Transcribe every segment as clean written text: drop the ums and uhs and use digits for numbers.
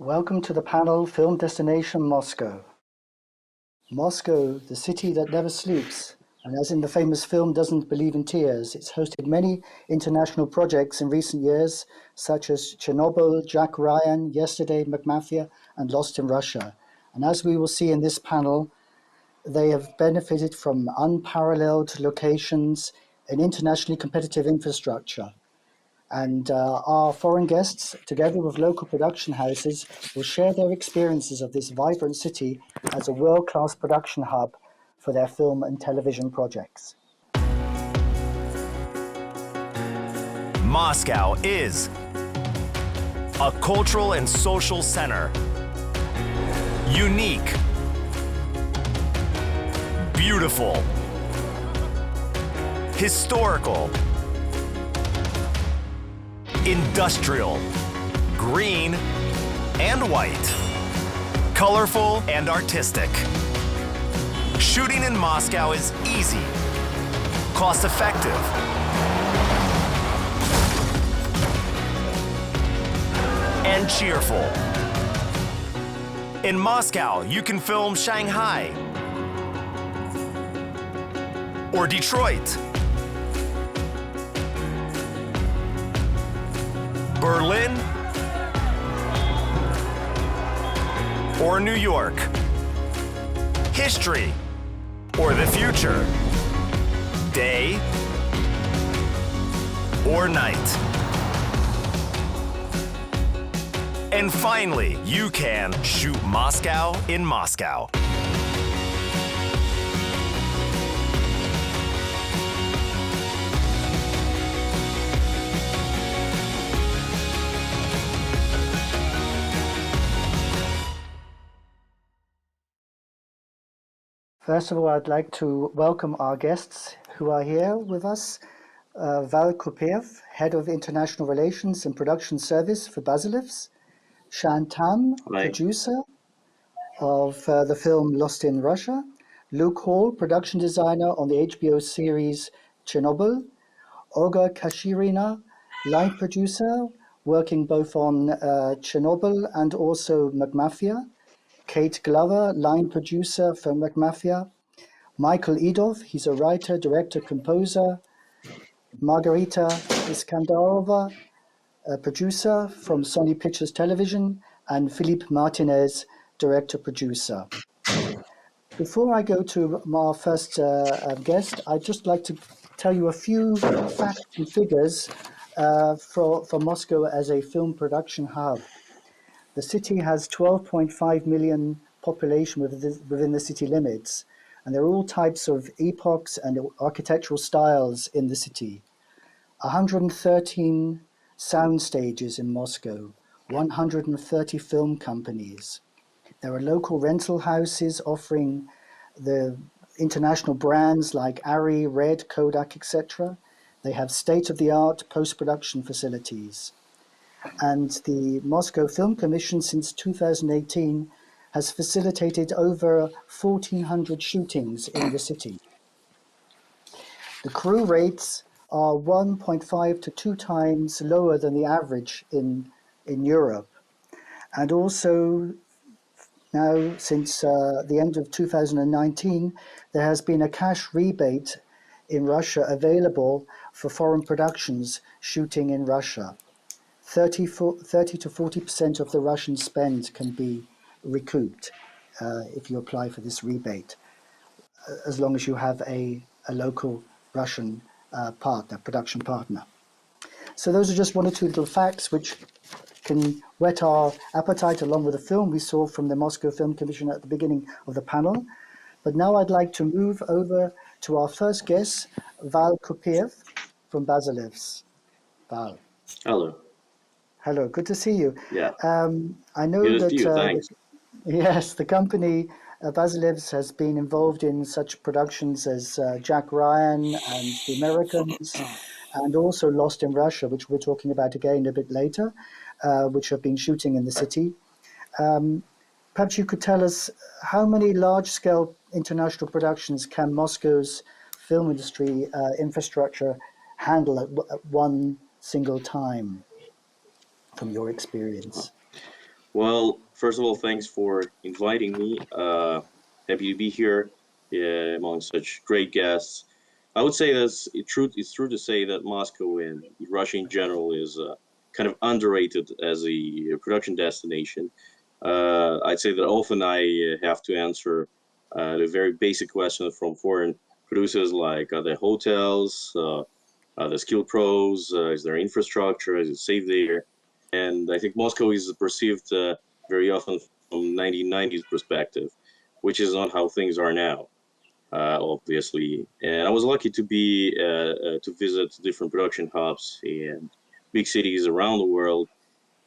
Welcome to the panel Film Destination Moscow. Moscow, the city that never sleeps, and as in the famous film doesn't believe in tears, it's hosted many international projects in recent years, such as Chernobyl, Jack Ryan, Yesterday, McMafia, and Lost in Russia. And as we will see in this panel, they have benefited from unparalleled locations and internationally competitive infrastructure. And our foreign guests, together with local production houses, will share their experiences of this vibrant city as a world-class production hub for their film and television projects. Moscow is a cultural and social center. Unique, beautiful, historical, industrial, green and white, colorful and artistic. Shooting in Moscow is easy, cost-effective, and cheerful. In Moscow, you can film Shanghai or Detroit, Berlin, or New York. History or the future. Day or night. And finally, you can shoot Moscow in Moscow. First of all, I'd like to welcome our guests who are here with us. Val Kupev, Head of International Relations and Production Service for Basilevs. SHAN, producer of the film Lost in Russia. Luke Hall, production designer on the HBO series Chernobyl. Olga Kashirina, line producer, working both on Chernobyl and also McMafia. Kate Glover, line producer for McMafia. Michael Edov, he's a writer, director, composer. Margarita Iskandarova, a producer from Sony Pictures Television. And Philippe Martinez, director, producer. Before I go to our first guest, I'd just like to tell you a few facts and figures for Moscow as a film production hub. The city has 12.5 million population within the city limits, and there are all types of epochs and architectural styles in the city. 113 sound stages in Moscow, 130 film companies. There are local rental houses offering the international brands like Arri, Red, Kodak, etc. They have state-of-the-art post-production facilities. And the Moscow Film Commission since 2018 has facilitated over 1,400 shootings in the city. The crew rates are 1.5 to 2 times lower than the average in Europe. And also now, since the end of 2019, there has been a cash rebate in Russia available for foreign productions shooting in Russia. 30 to 40% of the Russian spend can be recouped if you apply for this rebate, as long as you have a local Russian production partner. So those are just one or two little facts which can whet our appetite along with the film we saw from the Moscow Film Commission at the beginning of the panel. But now I'd like to move over to our first guest, Val Kupev from Basilevs. Val. Hello. Hello, good to see you. Yeah. I know Good that to you, thanks. Yes, the company Basilevs has been involved in such productions as Jack Ryan and The Americans, and also Lost in Russia, which we're talking about again a bit later, which have been shooting in the city. Perhaps you could tell us how many large-scale international productions can Moscow's film industry infrastructure handle at one single time, from your experience? Well, first of all, thanks for inviting me. Happy to be here among such great guests. I would say it's true to say that Moscow and Russia in general is kind of underrated as a production destination. I'd say that often I have to answer the very basic questions from foreign producers like are there hotels, are there skilled pros, is there infrastructure, is it safe there? And I think Moscow is perceived very often from 1990s perspective, which is not how things are now, obviously. And I was lucky to be to visit different production hubs and big cities around the world.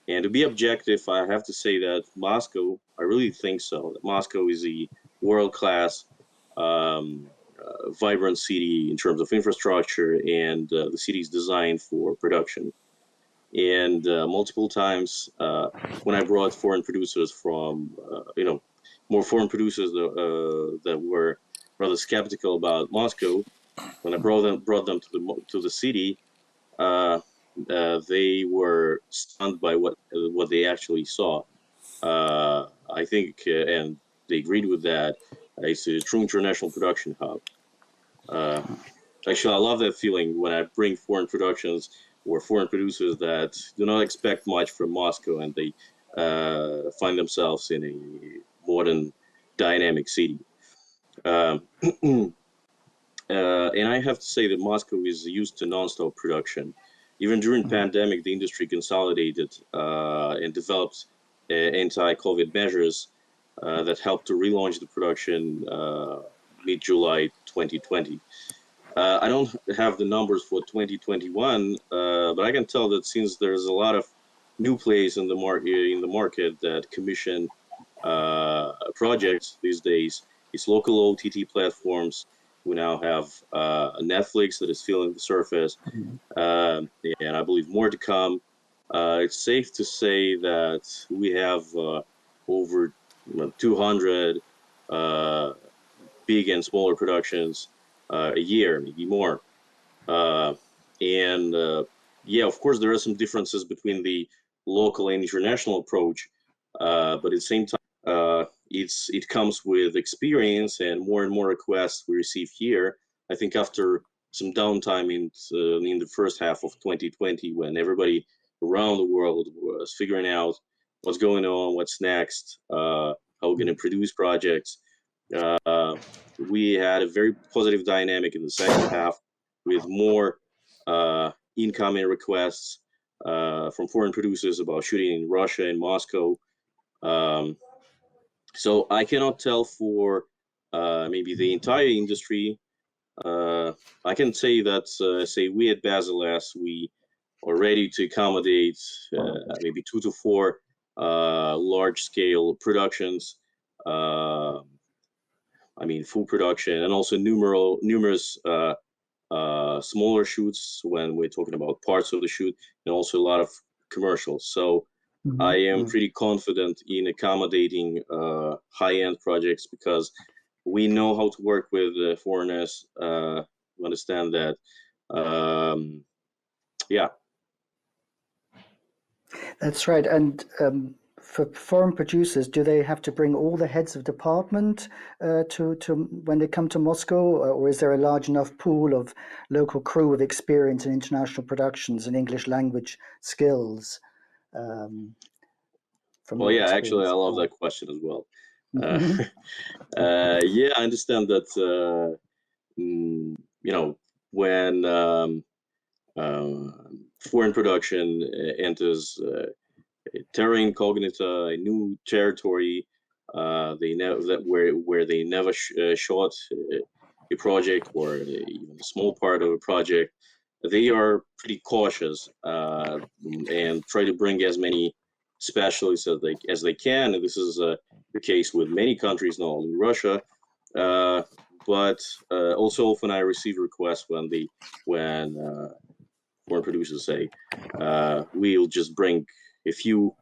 And to be objective, I have to say that Moscow, I really think so, that Moscow is a world-class, vibrant city in terms of infrastructure, and the city is designed for production. And multiple times when I brought foreign producers from, more foreign producers that were rather skeptical about Moscow, when I brought them to the city, uh, they were stunned by what they actually saw. I think, and they agreed with that. It's a true international production hub. Uh, Actually, I love that feeling when I bring foreign productions or foreign producers that do not expect much from Moscow, and they find themselves in a modern, dynamic city. Um, and I have to say that Moscow is used to non-stop production. Even during pandemic, the industry consolidated and developed anti-COVID measures that helped to relaunch the production mid-July 2020. I don't have the numbers for 2021, but I can tell that since there's a lot of new players in the market that commission projects these days, it's local OTT platforms. We now have Netflix that is filling the surface, and I believe more to come. It's safe to say that we have over 200 uh, big and smaller productions a year, maybe more. Uh, and Yeah, of course, there are some differences between the local and international approach, but at the same time, it comes with experience and more requests we receive here. I think after some downtime in the first half of 2020, when everybody around the world was figuring out what's going on, what's next, how we're going to produce projects. Uh, we had a very positive dynamic in the second half with more incoming requests from foreign producers about shooting in Russia and Moscow. Um, so I cannot tell for maybe the entire industry. Uh, I can say that, say, we at Basilas, we are ready to accommodate maybe 2 to 4 large-scale productions. Uh, I mean, full production, and also numerous smaller shoots when we're talking about parts of the shoot, and also a lot of commercials. So I am pretty confident in accommodating high-end projects because we know how to work with foreigners. We understand that. Yeah. That's right. And for foreign producers, do they have to bring all the heads of department to when they come to Moscow, or is there a large enough pool of local crew with experience in international productions and English language skills? Um, from Well, your yeah, actually, I experience? love that question as well. Uh, Mhm. yeah, I understand that, when foreign production enters terra incognita, a new territory. They know that where they never shot a project or even a small part of a project. They are pretty cautious and try to bring as many specialists as they can. And this is the case with many countries, not only Russia. Uh, but also often I receive requests when foreign producers say, we'll just bring a few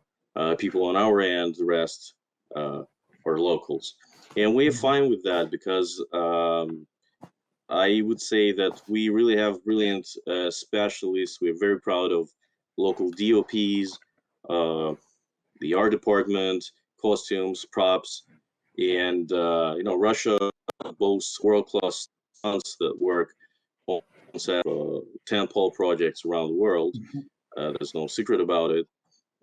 people on our end, the rest are locals. And we're fine with that because I would say that we really have brilliant specialists. We're very proud of local DOPs. Uh, the art department, costumes, props, and Russia boasts world-class stunts that work on set of 10-pole projects around the world. There's no secret about it.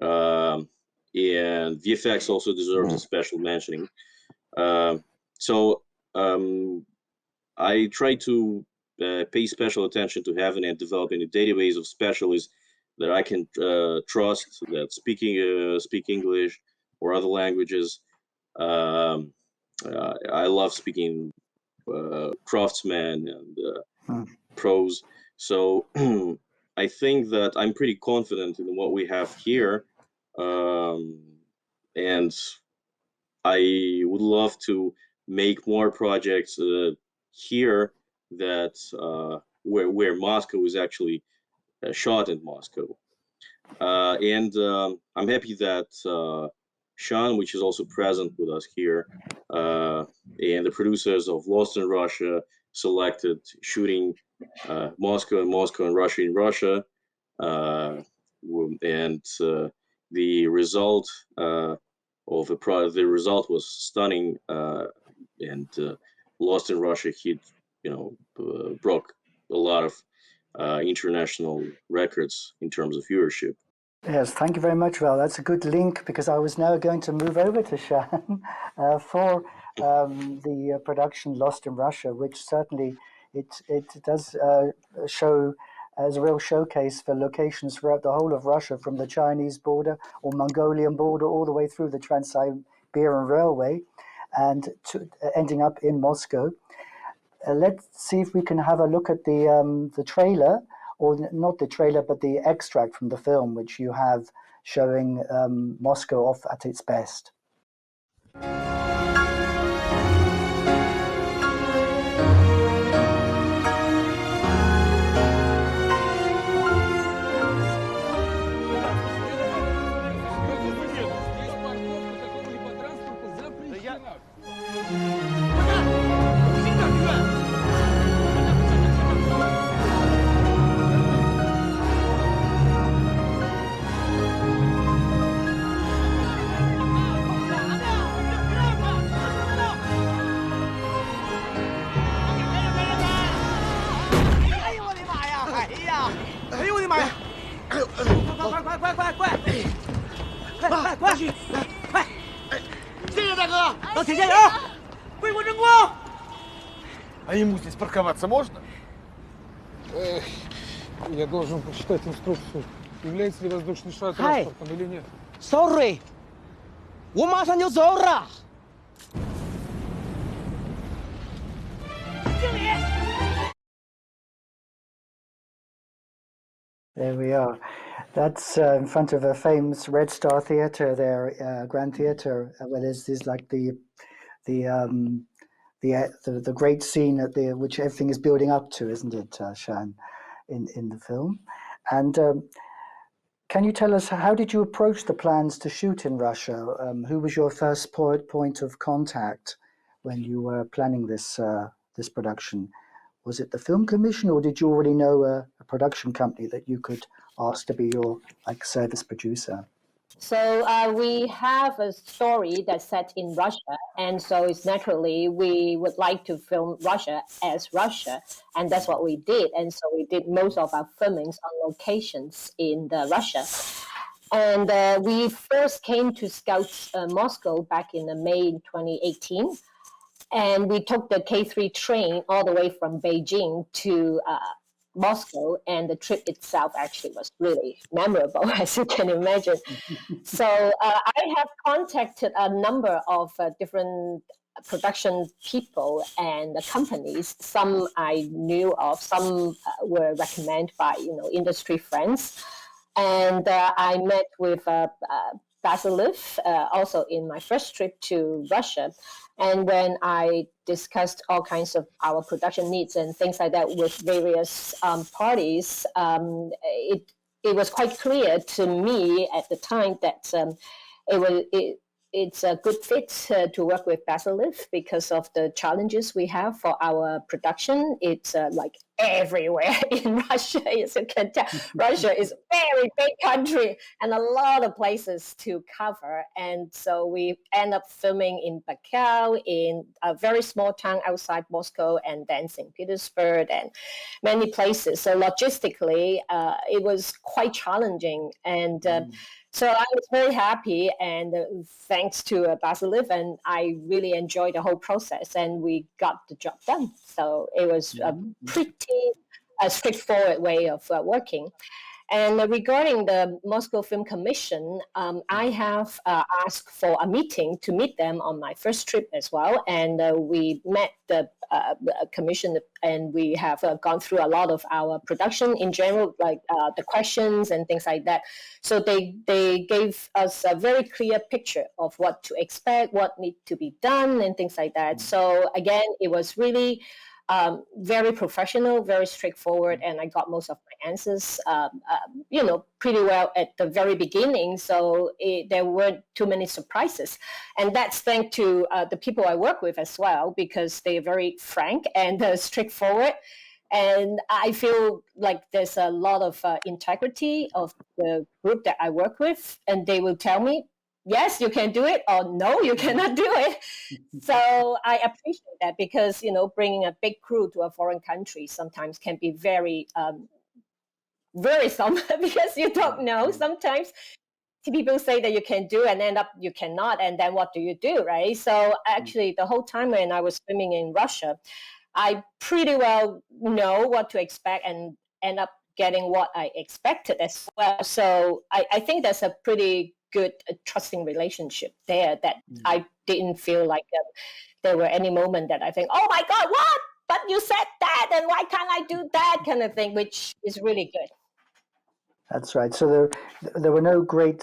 And VFX also deserves a special mentioning. So I try to pay special attention to having and developing a database of specialists that I can trust, that speak English or other languages. I love speaking craftsmen and pros. So I think that I'm pretty confident in what we have here. And I would love to make more projects here that where Moscow is actually shot in Moscow. And I'm happy that SHAN, which is also present with us here, and the producers of Lost in Russia selected shooting Moscow and Russia in Russia. And the result of the result was stunning, and Lost in Russia broke a lot of international records in terms of viewership. Yes, thank you very much, Val. That's a good link, because I was now going to move over to SHAN for the production Lost in Russia, which certainly it does show as a real showcase for locations throughout the whole of Russia, from the Chinese border or Mongolian border all the way through the Trans-Siberian Railway and ending up in Moscow. Let's see if we can have a look at the trailer, or not the trailer, but the extract from the film, which you have showing Moscow off at its best. А ему здесь парковаться можно? Я должен почитать инструкцию. Является ли воздушный шар транспортом или нет? Sorry, 我马上就走了。经理。There we are. That's in front of a famous Red Star Theatre there, Grand Theatre, where there's like the great scene at which everything is building up to, isn't it, SHAN, in the film? And can you tell us, how did you approach the plans to shoot in Russia? Who was your first point of contact when you were planning this production? Was it the Film Commission, or did you already know a production company that you could ask to be your service producer? So we have a story that's set in Russia, and so it's naturally we would like to film Russia as Russia, and that's what we did. And so we did most of our filmings on locations in Russia. And we first came to scout Moscow back in May 2018. And we took the K3 train all the way from Beijing to Moscow, and the trip itself actually was really memorable, as you can imagine. So I have contacted a number of different production people and companies. Some I knew of, some were recommended by industry friends, and I met with Vasilev also in my first trip to Russia. And when I discussed all kinds of our production needs and things like that with various parties, it was quite clear to me at the time that it's a good fit to work with Vasilev because of the challenges we have for our production. It's like everywhere in Russia. As you can tell, Russia is a very big country and a lot of places to cover. And so we end up filming in Baikal, in a very small town outside Moscow, and then St. Petersburg and many places. So logistically, it was quite challenging. And so I was very happy, and thanks to Basiliv, and I really enjoyed the whole process, and we got the job done. So it was a pretty straightforward way of working. And regarding the Moscow Film Commission, I have asked for a meeting to meet them on my first trip as well. And we met the commission, and we have gone through a lot of our production in general, like the questions and things like that. So they gave us a very clear picture of what to expect, what needs to be done, and things like that. So again, it was really very professional, very straightforward, and I got most of my answers, pretty well at the very beginning. So there weren't too many surprises, and that's thanks to the people I work with as well, because they are very frank and straightforward. And I feel like there's a lot of integrity of the group that I work with, and they will tell me, yes, you can do it, or no, you cannot do it. So I appreciate that, because, bringing a big crew to a foreign country sometimes can be very worrisome because you don't know. Sometimes people say that you can do and end up you cannot, and then what do you do, right? So actually, the whole time when I was filming in Russia, I pretty well know what to expect and end up getting what I expected as well. So I think that's a pretty good trusting relationship there, that I didn't feel like there were any moment that I think, oh my God, what? But you said that, and why can't I do that kind of thing, which is really good. That's right. So there were no great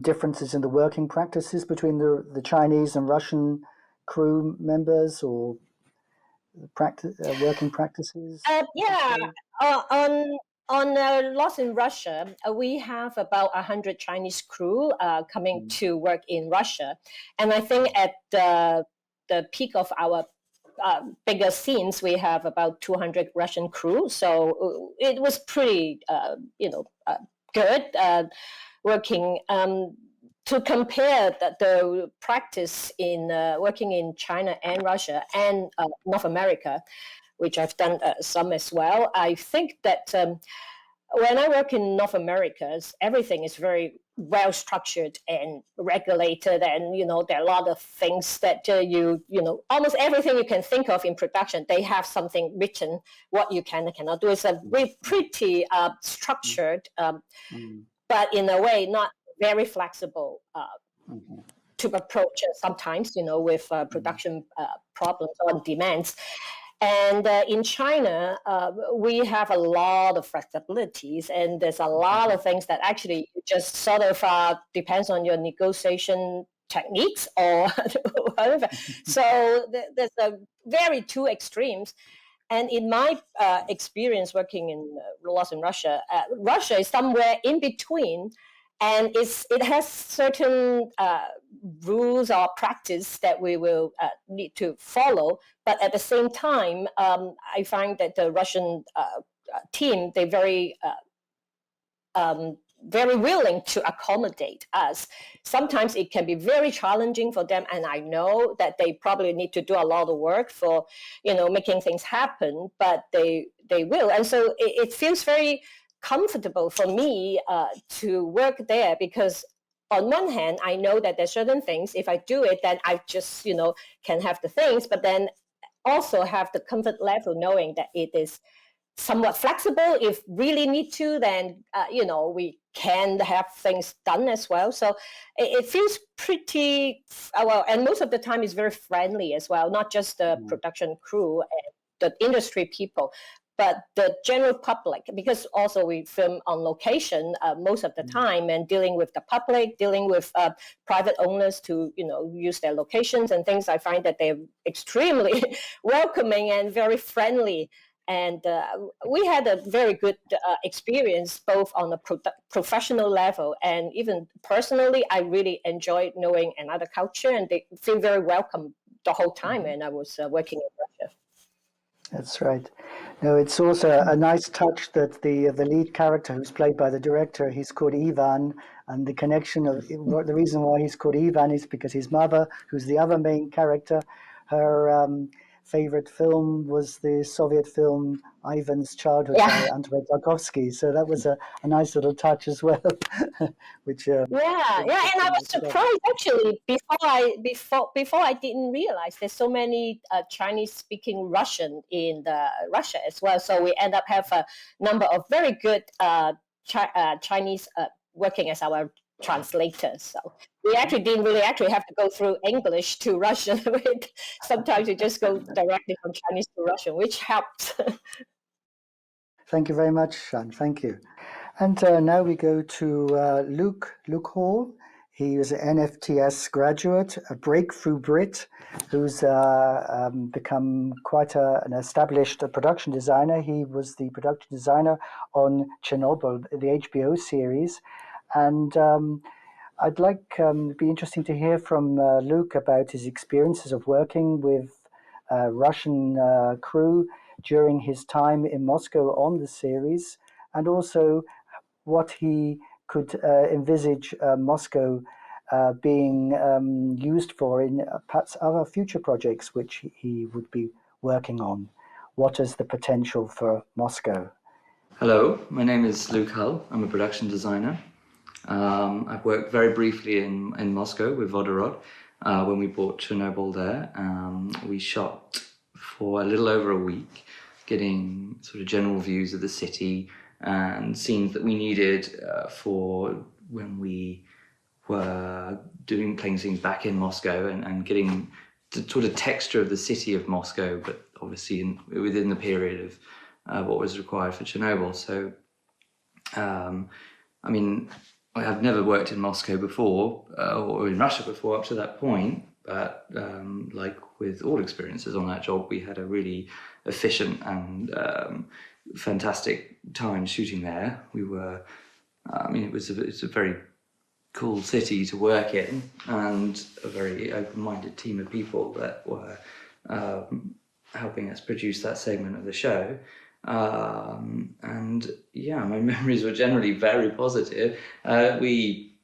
differences in the working practices between the Chinese and Russian crew members, or working practices? On Lost in Russia, we have about 100 Chinese crew coming to work in Russia. And I think at the peak of our bigger scenes, we have about 200 Russian crew. So it was pretty, good working. To compare the practice in working in China and Russia and North America, which I've done some as well, I think that when I work in North America, everything is very well structured and regulated, and there are a lot of things that almost everything you can think of in production, they have something written what you can and cannot do. It's a pretty structured, but in a way not very flexible to approach sometimes, with production problems or demands. And in China, we have a lot of flexibilities, and there's a lot of things that actually just sort of depends on your negotiation techniques or whatever. So there's a very two extremes. And in my experience working in Lost in Russia, Russia is somewhere in between, and it has certain rules or practice that we will need to follow. But at the same time, I find that the Russian team, they're very willing to accommodate us. Sometimes it can be very challenging for them, and I know that they probably need to do a lot of work for, making things happen, but they will. And so it feels very comfortable for me to work there, because on one hand, I know that there's certain things, if I do it, then I just, can have the things, but then also have the comfort level knowing that it is somewhat flexible. If really need to, then, we can have things done as well. So it feels pretty, well, and most of the time is very friendly as well, not just the production crew and the industry people, but the general public, because also we film on location most of the time, and dealing with the public, dealing with private owners to, use their locations and things. I find that they're extremely welcoming and very friendly. And we had a very good experience, both on a professional level and even personally. I really enjoyed knowing another culture, and they feel very welcome the whole time when I was working in Russia. That's right. No, it's also a nice touch that the lead character, who's played by the director, he's called Ivan, and the connection of the reason why he's called Ivan is because his mother, who's the other main character, her favorite film was the Soviet film Ivan's Childhood by Yeah. Anton Tarkovsky. So that was a nice little touch as well, which Yeah, and I was surprised actually. Before I didn't realize there's so many Chinese speaking Russian in Russia as well. So we end up have a number of very good Chinese working as our translators. So we actually didn't really actually have to go through English to Russian. Sometimes we just go directly from Chinese to Russian, which helps. Thank you very much, Shan. Thank you. And now we go to Luke Hall. He is an NFTS graduate, a breakthrough Brit, who's become quite an established production designer. He was the production designer on Chernobyl, the HBO series. And I'd like be interesting to hear from Luke about his experiences of working with Russian crew during his time in Moscow on the series, and also what he could envisage Moscow being used for in perhaps other future projects which he would be working on. What is the potential for Moscow? Hello, my name is Luke Hull. I'm a production designer. I've worked very briefly in Moscow with Vodorod when we bought Chernobyl there. We shot for a little over a week, getting sort of general views of the city and scenes that we needed for when we were playing scenes back in Moscow and getting the sort of texture of the city of Moscow, but obviously within the period of what was required for Chernobyl. So, I mean, I've never worked in Moscow before or in Russia before up to that point, but like with all experiences on that job, we had a really efficient and fantastic time shooting there. We were, I mean, it's a very cool city to work in, and a very open-minded team of people that were helping us produce that segment of the show. And yeah, my memories were generally very positive. We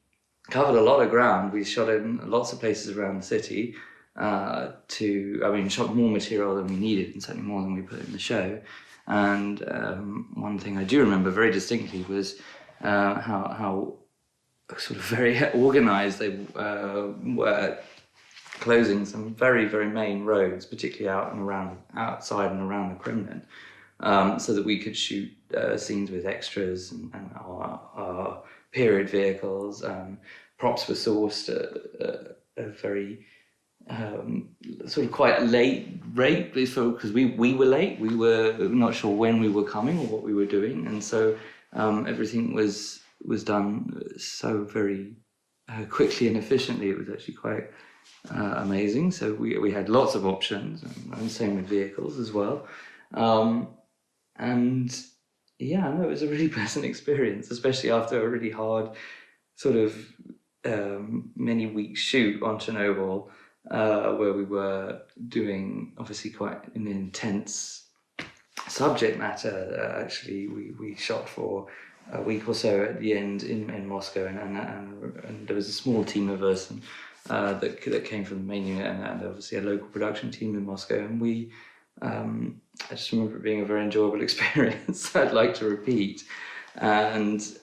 covered a lot of ground. We shot in lots of places around the city. Shot more material than we needed, and certainly more than we put in the show. And one thing I do remember very distinctly was how sort of very organised they were, closing some very, very main roads, particularly outside and around the Kremlin, so that we could shoot scenes with extras and our period vehicles. Props were sourced at a very sort of quite late rate because we were late. We were not sure when we were coming or what we were doing, and so everything was done so very quickly and efficiently. It was actually quite amazing. So we had lots of options, and same with vehicles as well. And yeah, no, it was a really pleasant experience, especially after a really hard sort of many weeks shoot on Chernobyl, where we were doing obviously quite an intense subject matter. Actually, we shot for a week or so at the end in Moscow, and there was a small team of us that came from the main unit, and obviously a local production team in Moscow, and we I just remember it being a very enjoyable experience. I'd like to repeat, and so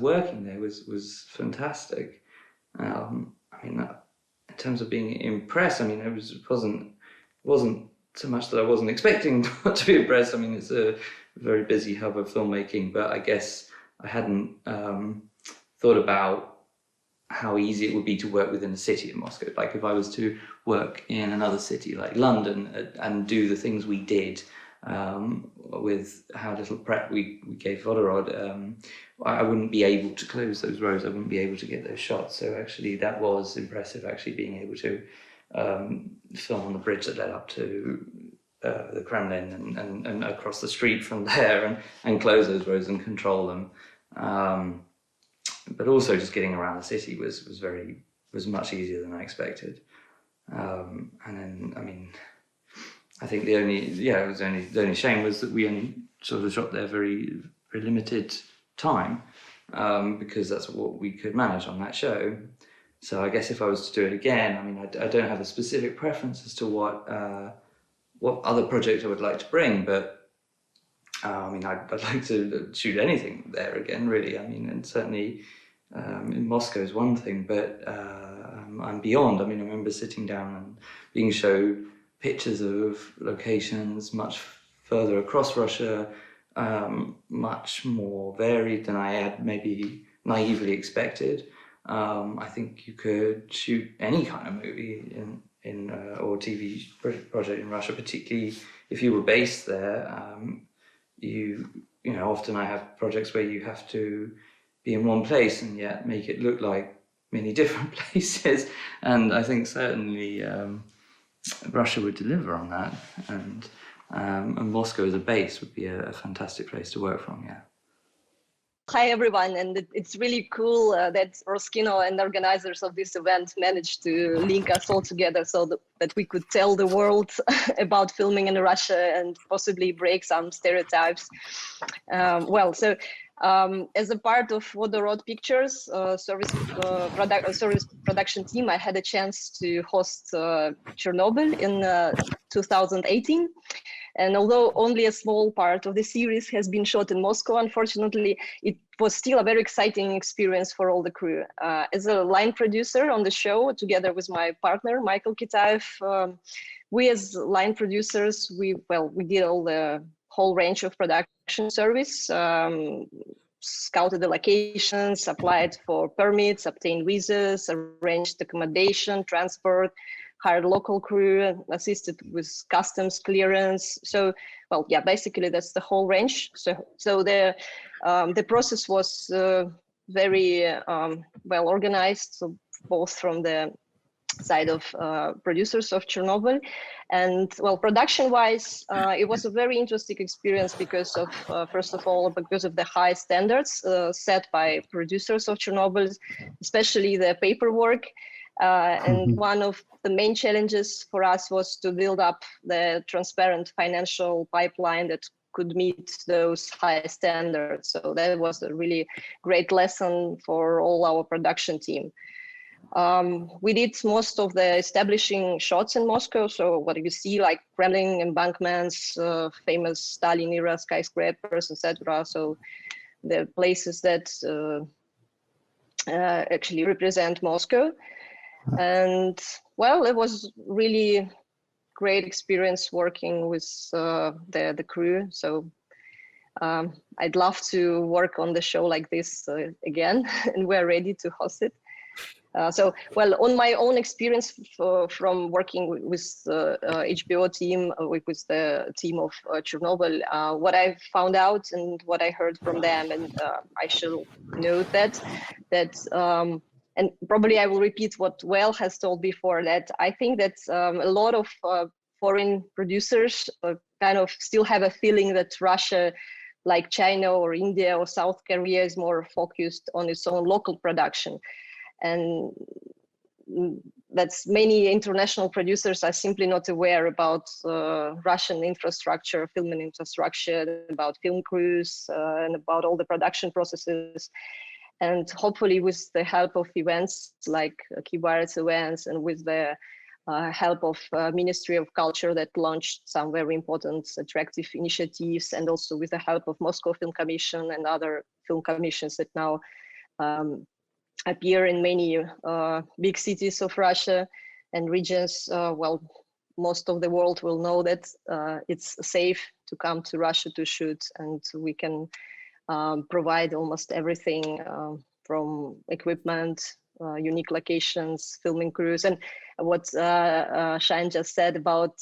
working there was fantastic. In terms of being impressed, it wasn't so much that I wasn't expecting to be impressed. It's a very busy hub of filmmaking, but I guess I hadn't thought about how easy it would be to work within a city in Moscow. Like if I was to work in another city like London and do the things we did with how little prep we gave Vodorod, I wouldn't be able to close those roads. I wouldn't be able to get those shots. So actually that was impressive, actually being able to film on the bridge that led up to the Kremlin and across the street from there and close those roads and control them. But also just getting around the city was much easier than I expected. And then, I think the only shame was that we only sort of shot there very, very limited time, because that's what we could manage on that show. So I guess if I was to do it again, I mean, I don't have a specific preference as to what other project I would like to bring, but I mean, I'd like to shoot anything there again, really. I mean, and certainly in Moscow is one thing, but I'm beyond. I mean, I remember sitting down and being shown pictures of locations much further across Russia, much more varied than I had maybe naively expected. I think you could shoot any kind of movie in or TV project in Russia, particularly if you were based there. You know, often I have projects where you have to be in one place and yet make it look like many different places. And I think certainly Russia would deliver on that. And Moscow as a base would be a fantastic place to work from, yeah. Hi everyone, and it's really cool that Roskino and organizers of this event managed to link us all together so that we could tell the world about filming in Russia and possibly break some stereotypes. As a part of Vodorod Pictures service production team, I had a chance to host Chernobyl in 2018. And although only a small part of the series has been shot in Moscow, unfortunately, it was still a very exciting experience for all the crew. As a line producer on the show, together with my partner, Michael Kitaev, we as line producers, we did all the whole range of production service, scouted the locations, applied for permits, obtained visas, arranged accommodation, transport, hired local crew, assisted with customs clearance. So, basically that's the whole range. So the process was very well organized, so both from the side of producers of Chernobyl, and production-wise, it was a very interesting experience because of first of all, because of the high standards set by producers of Chernobyl, especially the paperwork. And one of the main challenges for us was to build up the transparent financial pipeline that could meet those high standards. So that was a really great lesson for all our production team. We did most of the establishing shots in Moscow. So what you see, like Kremlin embankments, famous Stalin era skyscrapers, etc. So the places that actually represent Moscow. And it was really great experience working with the crew. So I'd love to work on the show like this again, and we're ready to host it. On my own experience from working with the HBO team, with the team of Chernobyl, what I found out and what I heard from them, and I should note that and probably I will repeat what Well has told before, that I think that a lot of foreign producers kind of still have a feeling that Russia, like China or India or South Korea, is more focused on its own local production. And that's many international producers are simply not aware about Russian infrastructure, filming infrastructure, about film crews, and about all the production processes. And hopefully with the help of events like Kibarets events, and with the help of Ministry of Culture that launched some very important attractive initiatives, and also with the help of Moscow Film Commission and other film commissions that now appear in many big cities of Russia and regions, most of the world will know that it's safe to come to Russia to shoot, and we can provide almost everything from equipment, unique locations, filming crews. And what SHAN just said about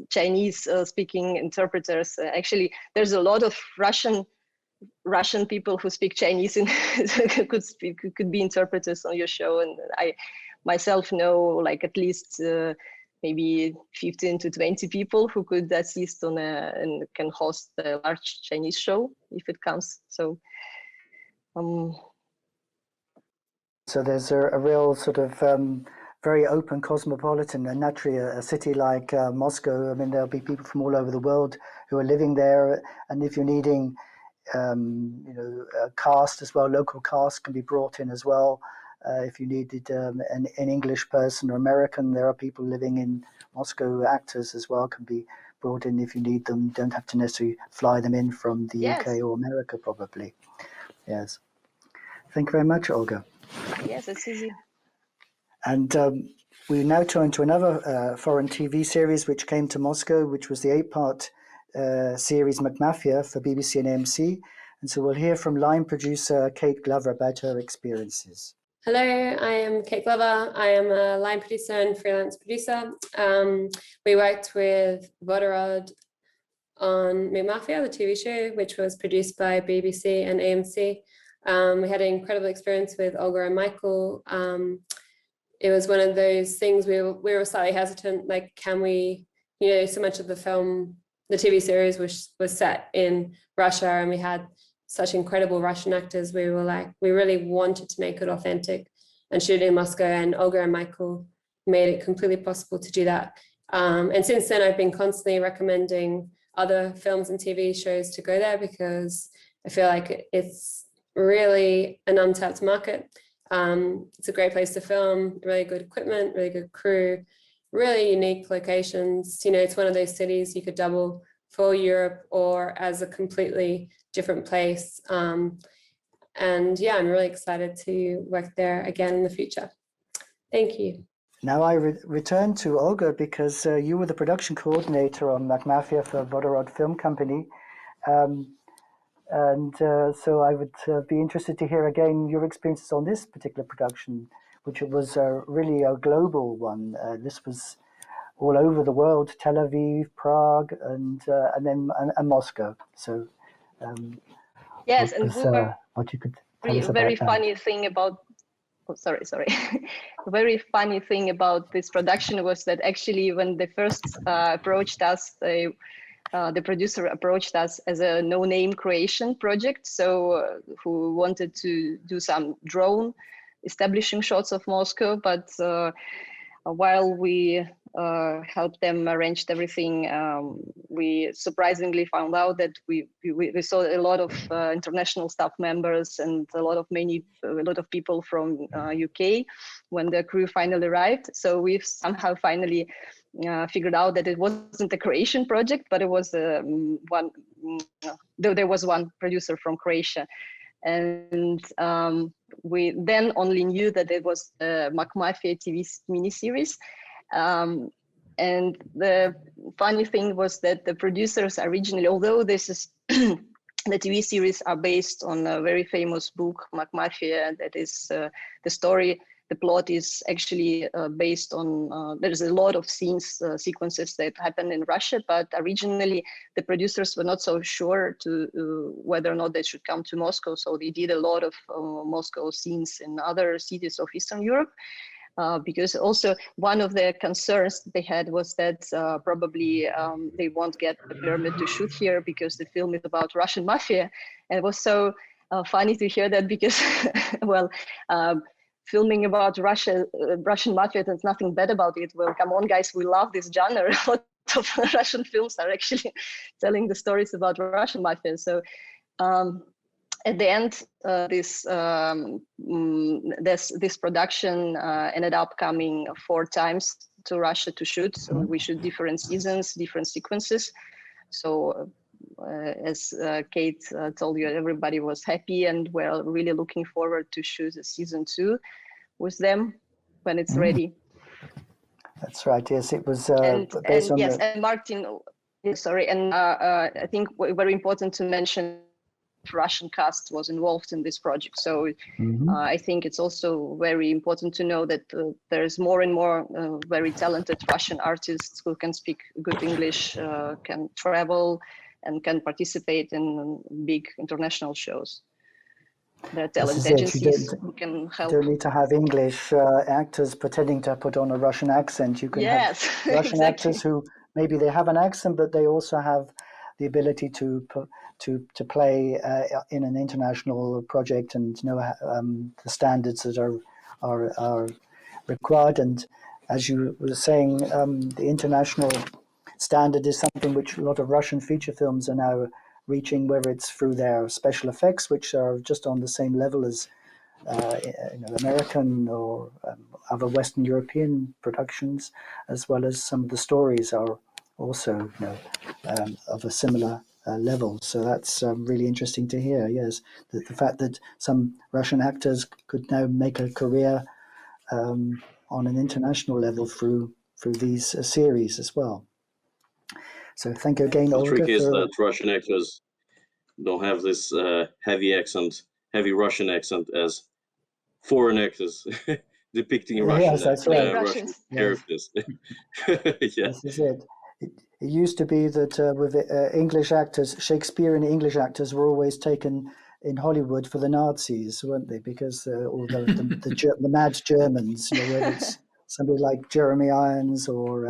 Chinese speaking interpreters, actually there's a lot of Russian people who speak Chinese and could be interpreters on your show. And I myself know like at least maybe 15 to 20 people who could assist on and can host a large Chinese show if it comes. So so there's a real sort of very open, cosmopolitan, and naturally a city like Moscow. I mean, there'll be people from all over the world who are living there, and if you're needing, a cast as well, local cast can be brought in as well. If you needed an English person or American, there are people living in Moscow, actors as well can be brought in if you need them. Don't have to necessarily fly them in from the Yes. UK or America, probably. Yes. Thank you very much, Olga. Yes, it's easy. And we now turn to another foreign TV series which came to Moscow, which was the 8-part series McMafia for BBC and AMC. And so we'll hear from line producer Kate Glover about her experiences. Hello, I am Kate Glover. I am a line producer and freelance producer. We worked with Vodorod on McMafia, the TV show, which was produced by BBC and AMC. We had an incredible experience with Olga and Michael. It was one of those things we were slightly hesitant, like, can we, so much of the film, the TV series was set in Russia, and we had such incredible Russian actors. We were like, we really wanted to make it authentic and shoot in Moscow, and Olga and Michael made it completely possible to do that. And since then, I've been constantly recommending other films and TV shows to go there, because I feel like it's really an untapped market. It's a great place to film, really good equipment, really good crew, really unique locations. It's one of those cities you could double for Europe or as a completely different place. And yeah, I'm really excited to work there again in the future. Thank you. Now I return to Olga, because you were the production coordinator on McMafia for Vodorod Film Company. So I would be interested to hear again your experiences on this particular production, which was really a global one. This was all over the world: Tel Aviv, Prague, and then Moscow. So yes, what you could tell us about very that. funny thing about. Oh, sorry. A very funny thing about this production was that actually, when they first approached us, the producer approached us as a no-name Croatian project, so who wanted to do some drone establishing shots of Moscow. But while we helped them arrange everything, we surprisingly found out that we saw a lot of international staff members and a lot of people from UK when the crew finally arrived. So we've somehow finally figured out that it wasn't a Croatian project, but it was there was one producer from Croatia. And we then only knew that it was a McMafia TV miniseries. And the funny thing was that the producers originally, although this is the TV series are based on a very famous book, McMafia, that is the story. The plot is actually based on, there's a lot of sequences that happen in Russia, but originally the producers were not so sure to whether or not they should come to Moscow. So they did a lot of Moscow scenes in other cities of Eastern Europe. Because also one of the concerns they had was that probably they won't get the permit to shoot here because the film is about Russian mafia. And it was so funny to hear that, because, well, filming about Russian mafia, there's nothing bad about it. Well, come on, guys, we love this genre. A lot of Russian films are actually telling the stories about Russian mafia. So at the end, this production ended up coming 4 times to Russia to shoot. So we shoot different seasons, different sequences. So as Kate told you, everybody was happy, and we're really looking forward to shoot a season 2 with them when it's ready. That's right. Yes, it was based on and Martin. Sorry, and I think very important to mention, Russian cast was involved in this project. So I think it's also very important to know that there's more and more very talented Russian artists who can speak good English, can travel, and can participate in big international shows. There are talent agencies who can help. You don't need to have English actors pretending to put on a Russian accent. You can have Russian actors who maybe they have an accent, but they also have the ability to play in an international project and know the standards that are required. And as you were saying, the international standard is something which a lot of Russian feature films are now reaching, whether it's through their special effects, which are just on the same level as American or other Western European productions, as well as some of the stories are also of a similar level. So that's really interesting to hear. Yes, the fact that some Russian actors could now make a career on an international level through these series as well. So thank you again, The Olga. trick is that Russian actors don't have this heavy Russian accent as foreign actors depicting Russian, yes, that's right. Russian characters. Yeah. This is it. It used to be that with English actors, Shakespearean English actors were always taken in Hollywood for the Nazis, weren't they? Because or the mad Germans, whether it's somebody like Jeremy Irons or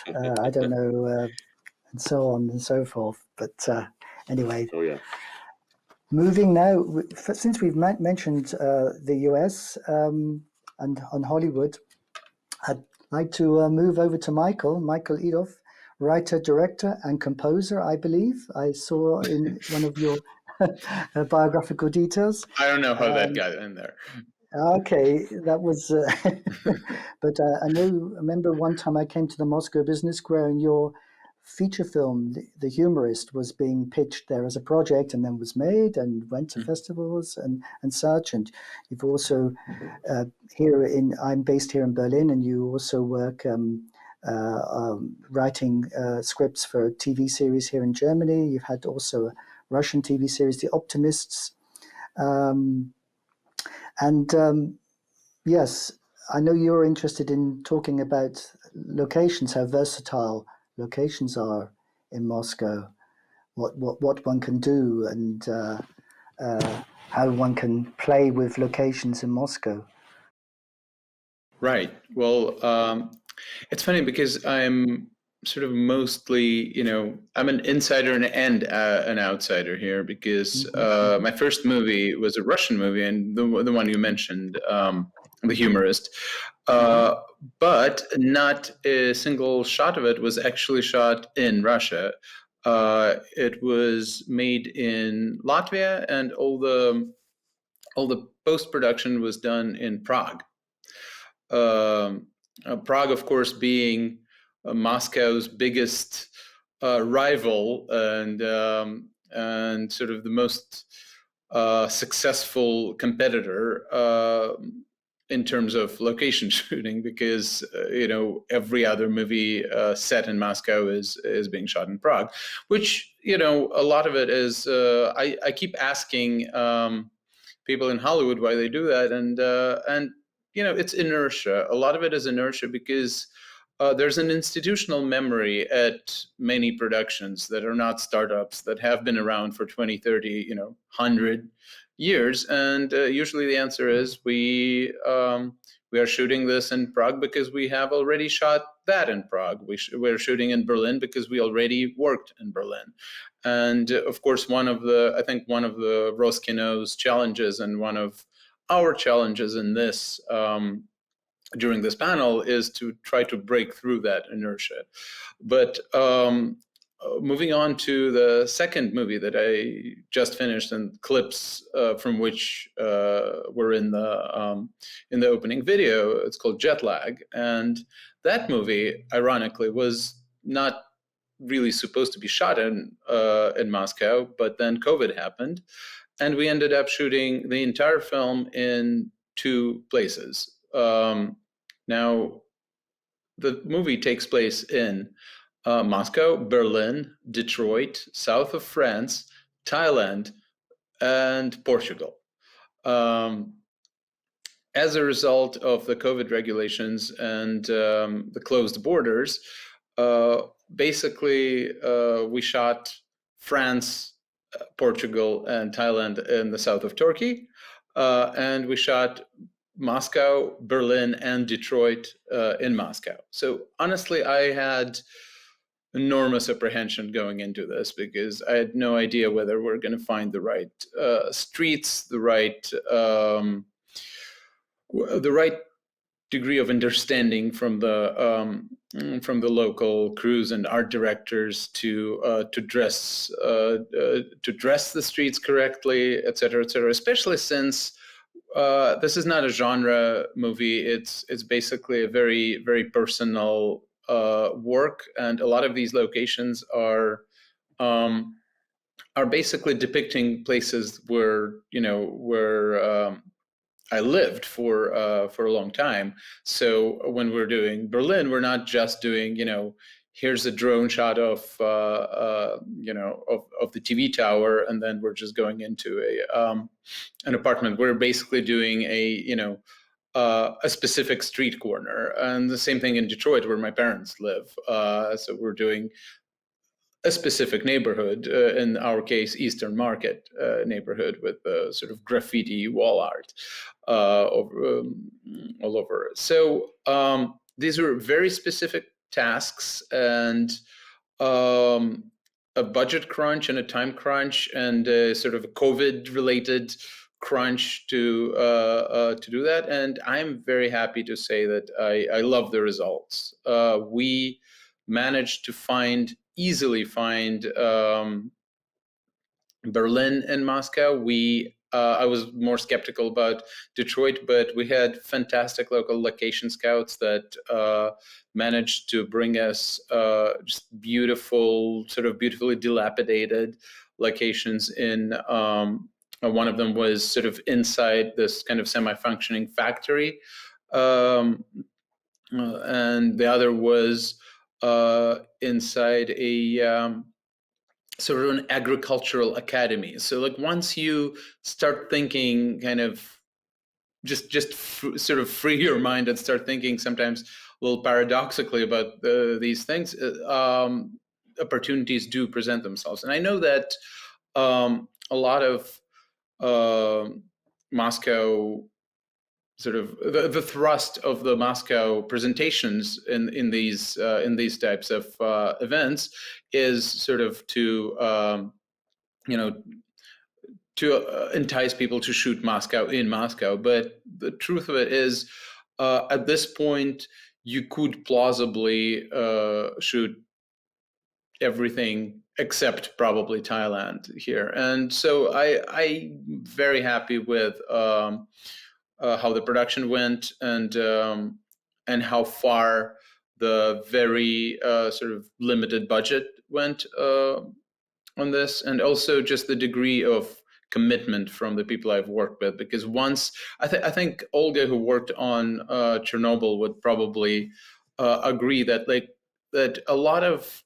I don't know, and so on and so forth. But anyway. Oh yeah. Moving now, since we've mentioned the US and Hollywood, I'd like to move over to Michael Edoff, writer, director, and composer, I believe. I saw in one of your biographical details. I don't know how that got in there. Okay, that was... but I remember one time I came to the Moscow Business Square and your feature film, The Humorist, was being pitched there as a project and then was made and went to festivals and such. And you've also I'm based here in Berlin, and you also work writing scripts for a TV series here in Germany. You've had also a Russian TV series, The Optimists. Yes, I know you're interested in talking about locations, how versatile locations are in Moscow, what one can do, and how one can play with locations in Moscow. Right. Well, it's funny because I'm sort of mostly, I'm an insider and an outsider here because my first movie was a Russian movie, and the one you mentioned, The Humorist, but not a single shot of it was actually shot in Russia. It was made in Latvia, and all the post-production was done in Prague. Prague, of course, being Moscow's biggest rival and sort of the most successful competitor in terms of location shooting, because every other movie set in Moscow is being shot in Prague, which a lot of it is. I keep asking people in Hollywood why they do that, and it's inertia. A lot of it is inertia because there's an institutional memory at many productions that are not startups, that have been around for 20, 30, 100 years. And usually the answer is we are shooting this in Prague because we have already shot that in Prague. We're shooting in Berlin because we already worked in Berlin. And of course, one of the Roskino's challenges, and one of our challenges in this during this panel, is to try to break through that inertia. But moving on to the second movie that I just finished, and clips from which were in the opening video, it's called Jet Lag, and that movie, ironically, was not really supposed to be shot in Moscow, but then COVID happened, and we ended up shooting the entire film in two places. Now, the movie takes place in Moscow, Berlin, Detroit, south of France, Thailand, and Portugal. As a result of the COVID regulations and the closed borders, basically we shot France, Portugal, and Thailand in the south of Turkey, and we shot Moscow, Berlin, and Detroit in Moscow. So honestly, I had enormous apprehension going into this because I had no idea whether we're going to find the right streets, the right degree of understanding from the local crews and art directors to dress the streets correctly, et cetera, especially since this is not a genre movie. It's basically a very, very personal work, and a lot of these locations are basically depicting places where I lived for a long time. So when we're doing Berlin, we're not just doing here's a drone shot of of the TV tower, and then we're just going into an apartment. We're basically doing a specific street corner, and the same thing in Detroit, where my parents live. So we're doing a specific neighborhood, in our case, Eastern Market neighborhood, with sort of graffiti wall art all over. So these are very specific tasks, and a budget crunch and a time crunch and sort of a COVID-related crunch to do that. And I'm very happy to say that I love the results. We managed to easily find Berlin and Moscow. I was more skeptical about Detroit, but we had fantastic local location scouts that managed to bring us just beautifully dilapidated locations in. One of them was sort of inside this kind of semi-functioning factory, and the other was inside a sort of an agricultural academy. So like once you start thinking kind of sort of free your mind and start thinking sometimes a little paradoxically about these things, opportunities do present themselves. And I know that a lot of Moscow, sort of the thrust of the Moscow presentations in these types of events is sort of to entice people to shoot Moscow in Moscow. But the truth of it is, at this point, you could plausibly shoot everything except probably Thailand here. And so I'm very happy with how the production went, and how far the very sort of limited budget went on this, and also just the degree of commitment from the people I've worked with. Because once I think Olga, who worked on Chernobyl, would probably agree that a lot of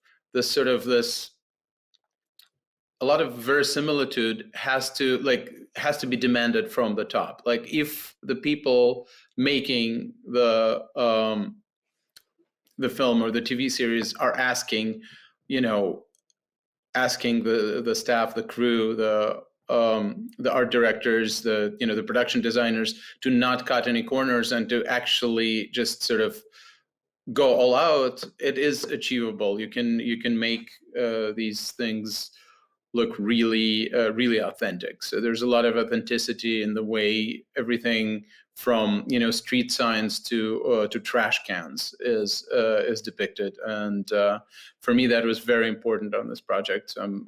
a lot of verisimilitude has to be demanded from the top. Like if the people making the film or the TV series are asking the staff, the crew, the art directors, the production designers to not cut any corners and to actually just sort of go all out, it is achievable. You can make these things look really authentic. So there's a lot of authenticity in the way everything from street signs to trash cans is depicted, and for me that was very important on this project. And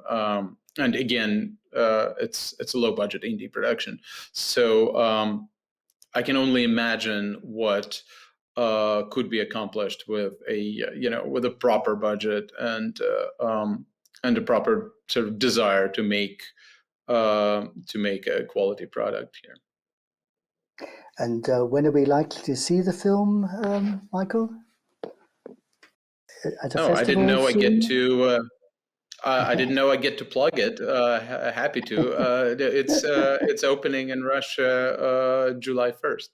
again, it's a low budget indie production, so I can only imagine what could be accomplished with a proper budget and a proper sort of desire to make a quality product here. And when are we likely to see the film, Michael? At a I didn't know festival soon? I didn't know I get to plug it. Happy to. It's opening in Russia July 1st.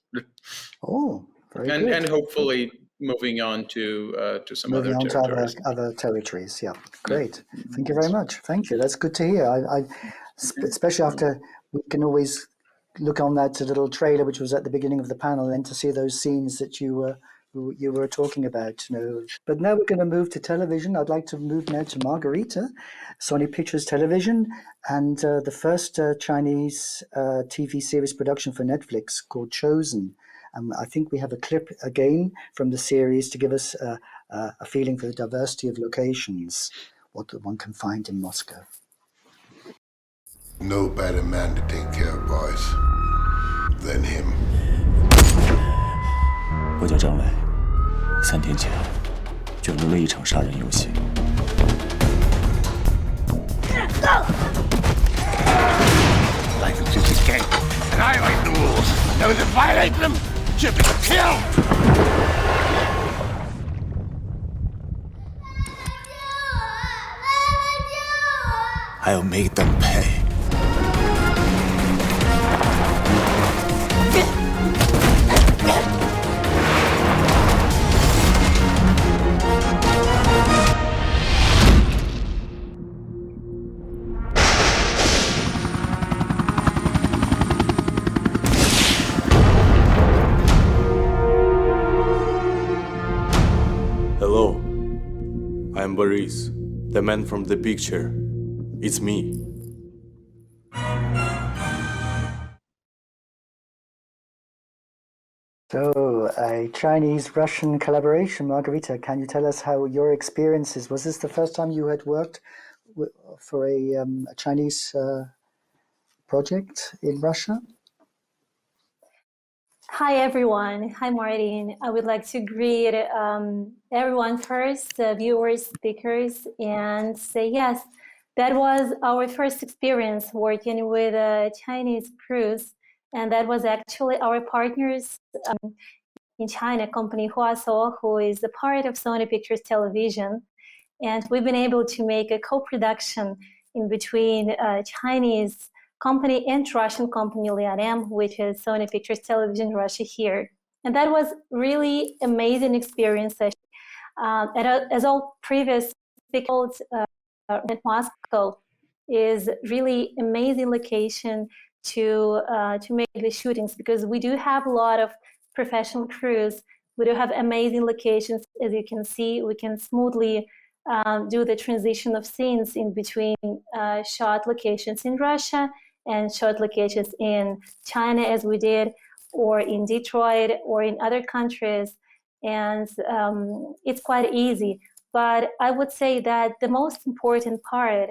Oh, very good. And hopefully moving on to some other territories. To other territories. Yeah, great. Thank you very much. Thank you. That's good to hear. I especially after we can always look on that little trailer which was at the beginning of the panel, and to see those scenes that you were talking about. But now we're going to move to television. I'd like to move now to Margarita, Sony Pictures Television, and the first Chinese TV series production for Netflix called Chosen. And I think we have a clip again from the series to give us a feeling for the diversity of locations, what one can find in Moscow. No better man to take care of boys than him. 我叫张伟，3天前卷入了一场杀人游戏。Life is just a game, and I like the rules. Those that violate them should be killed. I'll make them pay. Hello, I'm Boris, the man from the picture. It's me. So, a Chinese-Russian collaboration. Margarita, can you tell us how your experiences? Was this the first time you had worked for a Chinese project in Russia? Hi, everyone. Hi, Martin. I would like to greet everyone first, viewers, speakers, and say yes, that was our first experience working with Chinese crews. And that was actually our partners in China, company Huaso, who is a part of Sony Pictures Television. And we've been able to make a co-production in between Chinese company and Russian company Lianem, which is Sony Pictures Television Russia here. And that was really amazing experience. As all previous speakers, Moscow is really amazing location to make the shootings, because we do have a lot of professional crews. We do have amazing locations. As you can see, we can smoothly do the transition of scenes in between shot locations in Russia and shot locations in China, as we did, or in Detroit, or in other countries. And it's quite easy. But I would say that the most important part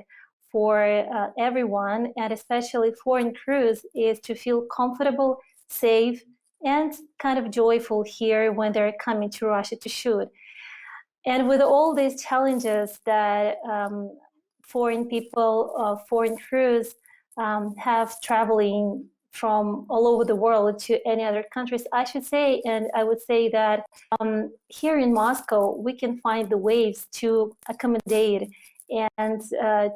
for everyone, and especially foreign crews, is to feel comfortable, safe, and kind of joyful here when they're coming to Russia to shoot. And with all these challenges that foreign people, foreign crews have traveling from all over the world to any other countries, I should say, and I would say that here in Moscow, we can find the ways to accommodate and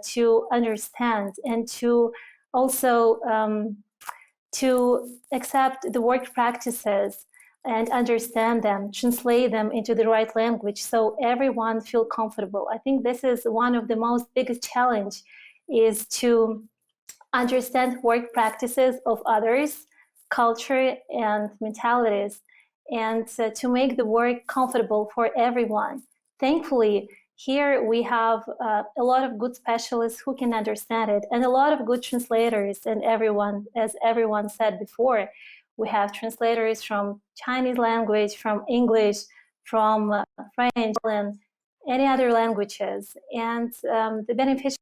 to understand, and to also to accept the work practices and understand them, translate them into the right language, so everyone feel comfortable. I think this is one of the most biggest challenge, is to understand work practices of others, culture and mentalities, and to make the work comfortable for everyone. Thankfully, here we have a lot of good specialists who can understand it, and a lot of good translators, and everyone, as everyone said before, we have translators from Chinese language, from English, from French, and any other languages. And the beneficial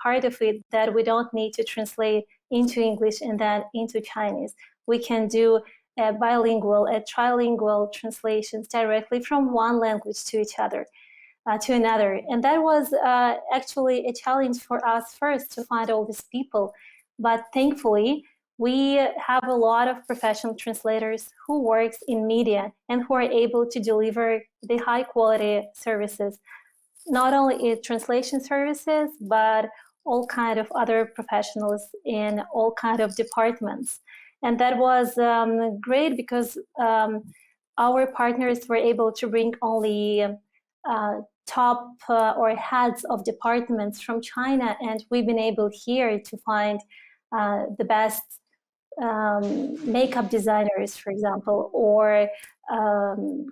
part of it, that we don't need to translate into English and then into Chinese. We can do a bilingual, a trilingual translations directly from one language to each other, to another. And that was actually a challenge for us first, to find all these people. But thankfully, we have a lot of professional translators who works in media and who are able to deliver the high quality services, not only in translation services, but all kind of other professionals in all kind of departments. And that was great, because our partners were able to bring only top or heads of departments from China, and we've been able here to find the best makeup designers, for example, or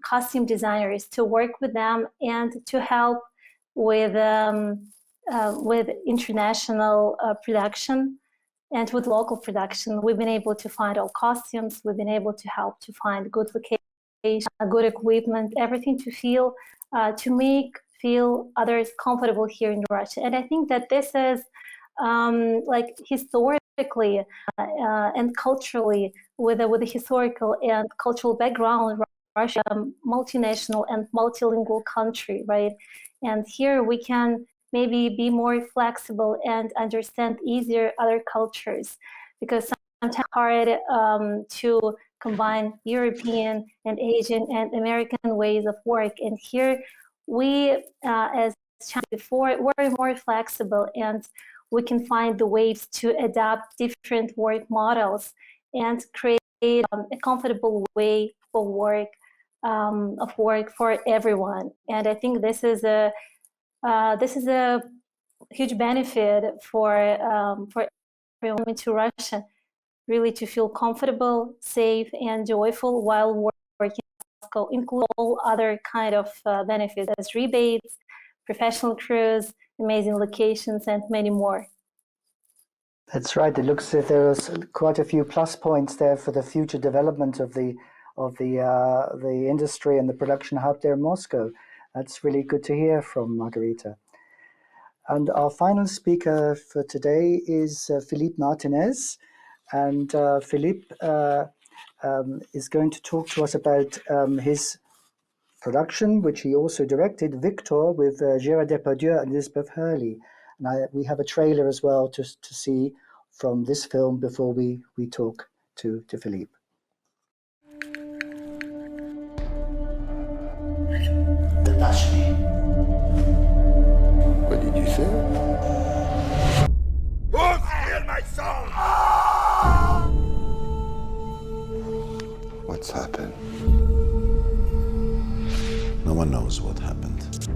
costume designers, to work with them and to help with international production And with local production, we've been able to find all costumes. We've been able to help to find good location, good equipment, everything to make feel others comfortable here in Russia. And I think that this is like historically and culturally, with a historical and cultural background, Russia, multinational and multilingual country, right? And here we can maybe be more flexible and understand easier other cultures, because sometimes it's hard to combine European and Asian and American ways of work. And here we, as Chan before, we're more flexible, and we can find the ways to adapt different work models and create a comfortable way for work for everyone. And I think this is a huge benefit for everyone to Russia, really to feel comfortable, safe, and joyful while working in Moscow, include all other kind of benefits as rebates, professional crews, amazing locations, and many more. That's right. It looks as if there was quite a few plus points there for the future development of the industry and the production hub there in Moscow. That's really good to hear from Margarita. And our final speaker for today is Philippe Martinez. And Philippe is going to talk to us about his production, which he also directed, Victor, with Gérard Depardieu and Elizabeth Hurley. And we have a trailer as well to see from this film before we talk to Philippe. Touch me. What did you say? Who steal my son? What's happened? No one knows what happened.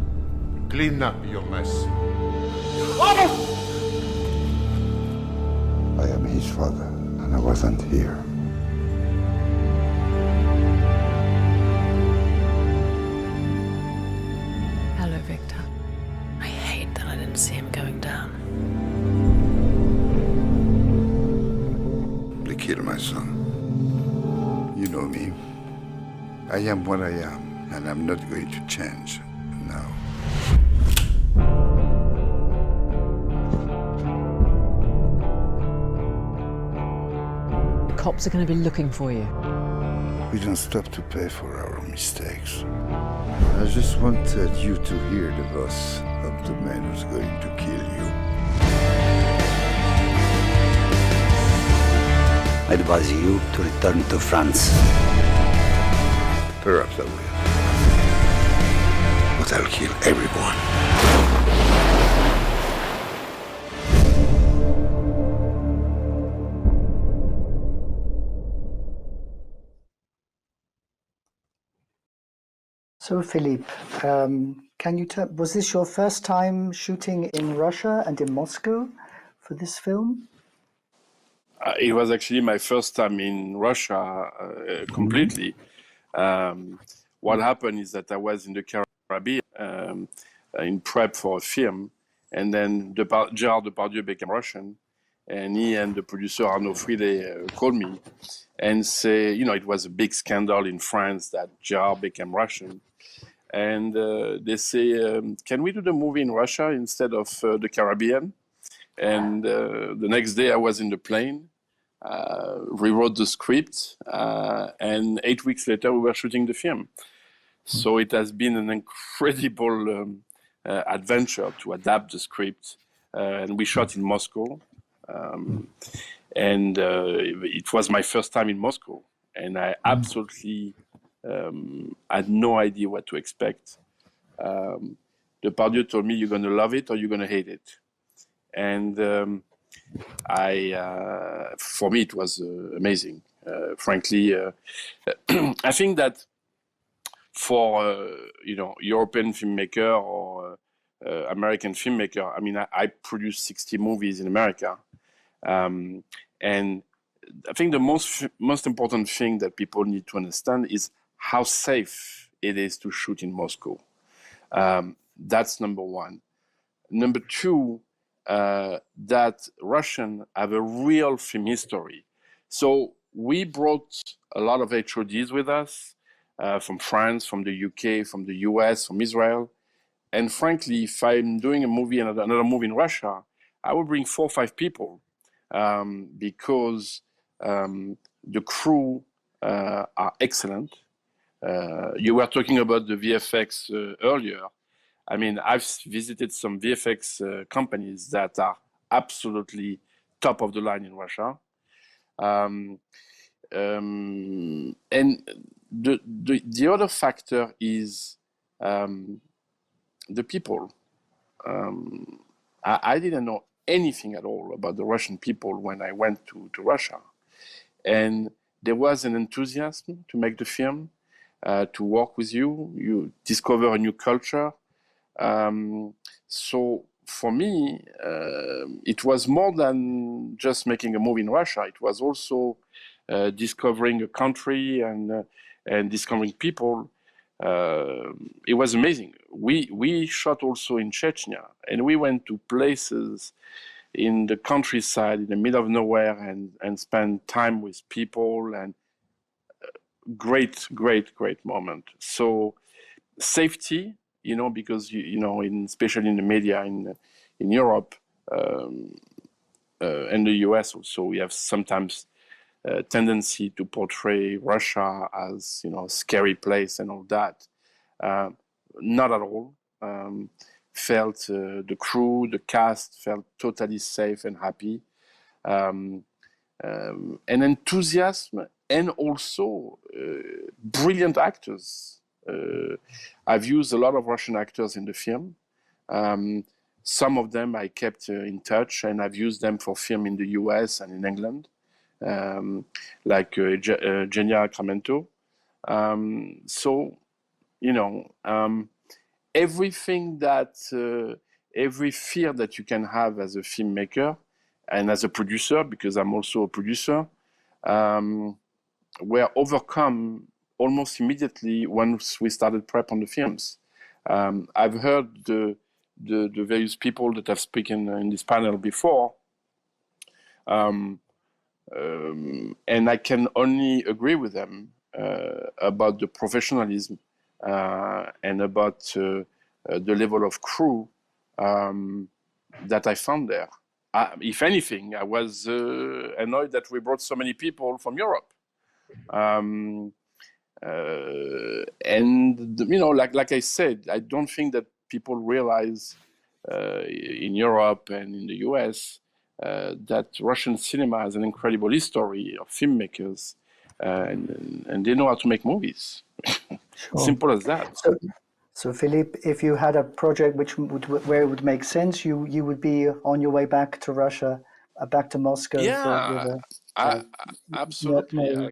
Clean up your mess. I am his father, and I wasn't here. Hello, Victor. I hate that I didn't see him going down. They killed my son. You know me. I am what I am, and I'm not going to change now. The cops are going to be looking for you. We don't stop to pay for our mistakes. I just wanted you to hear the voice of the man who's going to kill you. I advise you to return to France. Perhaps I will. But I'll kill everyone. So, Philippe, can you tell, was this your first time shooting in Russia and in Moscow for this film? It was actually my first time in Russia completely. What happened is that I was in the Caribbean in prep for a film, and then Gérard Depardieu became Russian, and he and the producer Arnaud Friede called me and say, you know, it was a big scandal in France that Gérard became Russian. And they say, can we do the movie in Russia instead of the Caribbean? And the next day I was in the plane, rewrote the script, and 8 weeks later we were shooting the film. So it has been an incredible adventure to adapt the script. And we shot in Moscow. And it was my first time in Moscow. And I absolutely had no idea what to expect. Depardieu told me, you're going to love it or you're going to hate it. And for me, it was amazing. Frankly, I think that for European filmmaker or American filmmaker, I mean, I produced 60 movies in America, and I think the most important thing that people need to understand is how safe it is to shoot in Moscow. That's number one. Number two, that Russians have a real film history. So we brought a lot of HODs with us from France, from the UK, from the US, from Israel. And frankly, if I'm doing a movie, another movie in Russia, I will bring 4 or 5 people because the crew are excellent. You were talking about the VFX earlier. I mean, I've visited some VFX companies that are absolutely top of the line in Russia. And the other factor is the people. I didn't know anything at all about the Russian people when I went to Russia. And there was an enthusiasm to make the film, to work with you. You discover a new culture. So for me, it was more than just making a movie in Russia. It was also discovering a country and discovering people. It was amazing. We shot also in Chechnya, and we went to places in the countryside, in the middle of nowhere, and spent time with people, and great moment. So safety, because especially in the media in Europe and the US also, we have sometimes a tendency to portray Russia as a scary place and all that. Not at all. Felt the crew, the cast felt totally safe and happy. And enthusiasm, and also brilliant actors. I've used a lot of Russian actors in the film. Some of them I kept in touch, and I've used them for film in the US and in England, like Genia Kramento. So, everything that, every fear that you can have as a filmmaker and as a producer, because I'm also a producer, were overcome almost immediately once we started prep on the films. I've heard the various people that have spoken in this panel before, and I can only agree with them about the professionalism and about the level of crew that I found there. If anything, I was annoyed that we brought so many people from Europe. And like I said, I don't think that people realize in Europe and in the US that Russian cinema has an incredible history of filmmakers, and they know how to make movies. Sure. Simple as that. So Philippe, if you had a project where it would make sense, you would be on your way back to Russia, back to Moscow. Yeah, absolutely.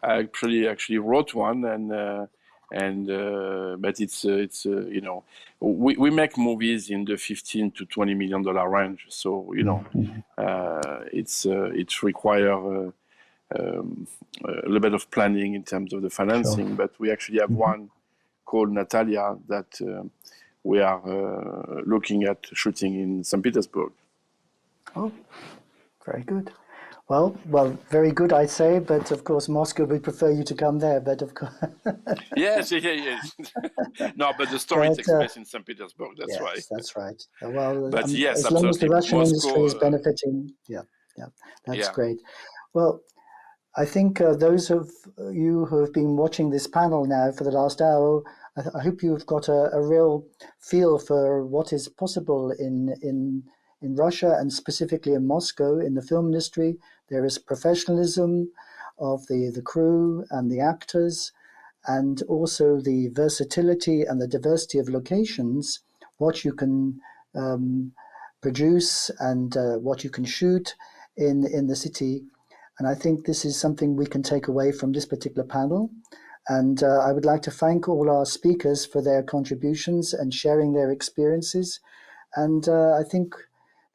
I actually wrote one, but it's we make movies in the $15 to $20 million range. So it's require a little bit of planning in terms of the financing. Sure. But we actually have one called Natalia that we are looking at shooting in St. Petersburg. Oh, very good. Well, very good, I'd say. But of course, Moscow, we prefer you to come there. But of course, yes. No, but the story takes place in St. Petersburg. That's yes, right. That's right. Well, but yes, as long as the Russian Moscow, industry is benefiting, that's great. Well, I think those of you who have been watching this panel now for the last hour, I hope you've got a real feel for what is possible in Russia, and specifically in Moscow, in the film industry. There is professionalism of the crew and the actors, and also the versatility and the diversity of locations, what you can produce and what you can shoot in the city. And I think this is something we can take away from this particular panel. And I would like to thank all our speakers for their contributions and sharing their experiences. And I think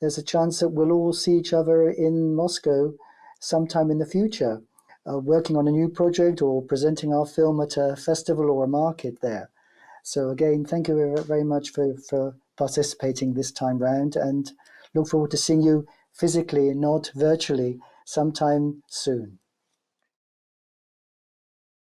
there's a chance that we'll all see each other in Moscow sometime in the future, working on a new project or presenting our film at a festival or a market there. So again, thank you very much for participating this time round, and look forward to seeing you physically, not virtually, sometime soon.